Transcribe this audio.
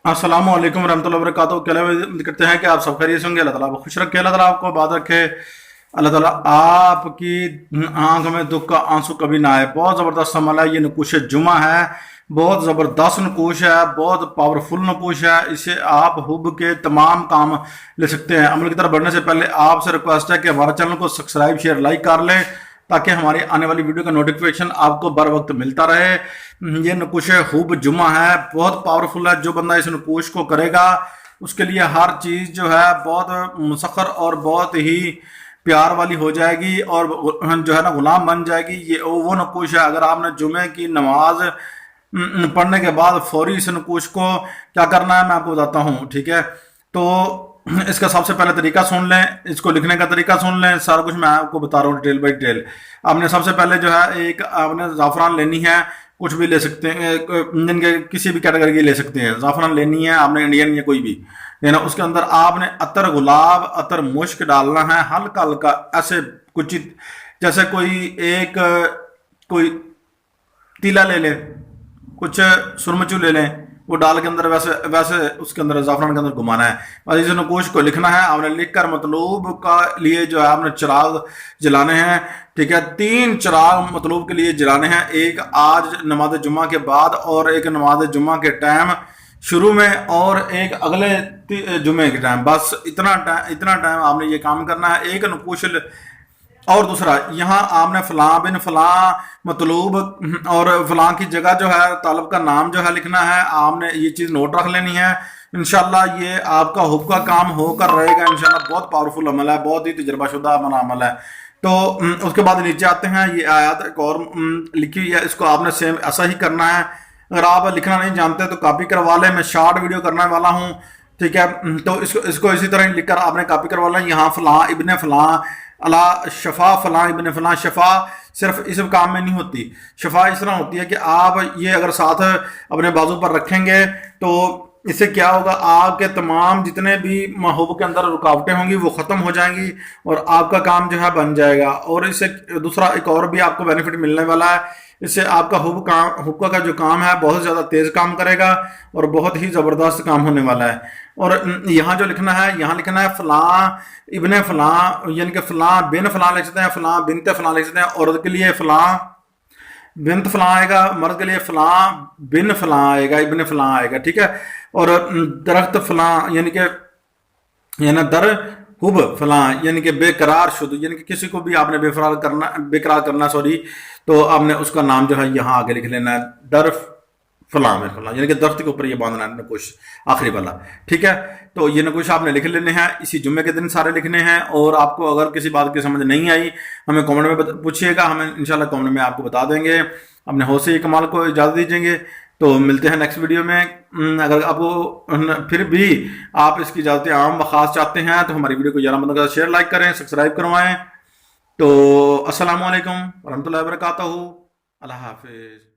अस्सलाम वालेकुम रहमतुल्लाहि व बरकातहू। क्या उम्मीद करते हैं कि आप सब खैरियत से होंगे। अल्लाह ताला आपको खुश रखे, अल्लाह ताला आपको आबाद रखे, अल्लाह ताला आपकी आंख में दुख का आंसू कभी ना आए। बहुत ज़बरदस्त अमल है ये, नकुश जुमा है। बहुत ज़बरदस्त नकुश है, बहुत पावरफुल नकुश है। इसे आप हुब के तमाम काम ले सकते हैं। अमल की तरफ बढ़ने से पहले आपसे रिक्वेस्ट है कि हमारे चैनल को सब्सक्राइब शेयर लाइक कर लें, ताकि हमारी आने वाली वीडियो का नोटिफिकेशन आपको बर वक्त मिलता रहे। ये नकुश हुब जुमा है, बहुत पावरफुल है। जो बंदा इस नकुश को करेगा उसके लिए हर चीज़ जो है बहुत मुसख्खर और बहुत ही प्यार वाली हो जाएगी, और जो है ना गुलाम बन जाएगी। ये वो नकुश है, अगर आपने जुमे की नमाज पढ़ने के बाद फौरी इस नकुश को क्या करना है मैं आपको बताता हूँ, ठीक है। तो इसका सबसे पहले तरीका सुन लें, इसको लिखने का तरीका सुन लें, सारा कुछ मैं आपको बता रहा हूँ डिटेल बाई डिटेल। आपने सबसे पहले जो है एक आपने ज़ाफ़रान लेनी है, कुछ भी ले सकते हैं, इंडियन के किसी भी कैटेगरी की ले सकते हैं। ज़ाफ़रान लेनी है आपने, इंडियन या कोई भी लेना। उसके अंदर आपने अतर गुलाब, अतर मुश्क डालना है, हल्का हल्का ऐसे कुछ, जैसे कोई तीला ले लें, कुछ सुरमचू ले लें, वो डाल के अंदर वैसे वैसे उसके अंदर ज़ाफ़रान के अंदर घुमाना है। और इस नकोश को लिखना है आपने, लिख कर मतलूब का लिए जो है आपने चिराग जलाने हैं, ठीक है। 3 चिराग मतलूब के लिए जलाने हैं, एक आज नमाज जुम्मा के बाद, और एक नमाज जुम्मा के टाइम शुरू में, और एक अगले जुम्मे के टाइम। बस इतना टाइम आपने ये काम करना है। एक नकोश और दूसरा, यहाँ आपने फ़लाँ बिन फ़लाँ मतलूब और फ़लाँ की जगह जो है तालब का नाम जो है लिखना है। आपने ये चीज़ नोट रख लेनी है। इंशाल्लाह ये आपका हुब का काम होकर रहेगा इंशाल्लाह। बहुत पावरफुल अमल है, बहुत ही तजर्बाशुदा अमल है। तो उसके बाद नीचे आते हैं, ये आयत एक और लिखी हुई है, इसको आपने सेम ऐसा ही करना है। अगर आप लिखना नहीं जानते तो कॉपी करवा लें, मैं शॉर्ट वीडियो करने वाला हूँ, ठीक है। तो इसको इसी तरह लिखकर आपने कॉपी करवा लें। यहाँ फ़लाँ इब्ने फ़लाँ अला शफ़ा फ़लाँ इब्ने फ़लाँ। शफ़ा सिर्फ इस काम में नहीं होती, शफ़ा इस तरह होती है कि आप ये अगर साथ अपने बाजू पर रखेंगे तो इससे क्या होगा, आपके तमाम जितने भी महबूब के अंदर रुकावटें होंगी वो ख़त्म हो जाएंगी, और आपका काम जो है बन जाएगा। और इससे दूसरा एक और भी आपको बेनिफिट मिलने वाला है। इससे आपका हुक्का का जो काम है बहुत ज़्यादा तेज़ काम करेगा, और बहुत ही ज़बरदस्त काम होने वाला है। और यहाँ जो लिखना है, यहाँ लिखना है फ़लाँ इब्ने फ़लाँ, यानी कि फ़लाँ बिन फ़लाँ लिख सकते हैं, फ़लाँ बिनते फ़लाँ लिख सकते हैं। औरत के लिए फ़लाँ बिनत फ़लाँ आएगा, मर्द के लिए फ़लाँ बिन फ़लाँ आएगा, इब्ने फ़लाँ आएगा, ठीक है। और दरख्त फ़लाँ यानी कि दर हुब फ़लाँ यानी कि बेकरार शुद्ध, यानी कि किसी को भी आपने बेकरार करना सॉरी, तो आपने उसका नाम जो है यहाँ आगे लिख लेना है, दर फ़लाँ में फ़लाँ, यानी कि दरख्त के ऊपर ये बांधना है नकुश आखिरी वाला, ठीक है। तो ये नकुश आपने लिख लेने हैं, इसी जुम्मे के दिन सारे लिखने हैं। और आपको अगर किसी बात की समझ नहीं आई हमें कमेंट में पूछिएगा, हमें इंशाल्लाह कमेंट में आपको बता देंगे। अपने हौसले कमाल को इजाज़त दीजिएंगे, तो मिलते हैं नेक्स्ट वीडियो में। अगर आपको फिर भी आप इसकी इजाज़तें आम व ख़ास चाहते हैं तो हमारी वीडियो को ज़्यादा मतलब शेयर लाइक करें, सब्सक्राइब करवाएं। तो अस्सलाम वालेकुम रहमतुल्लाहि व बरकातहू। अल्लाह हाफ़िज़।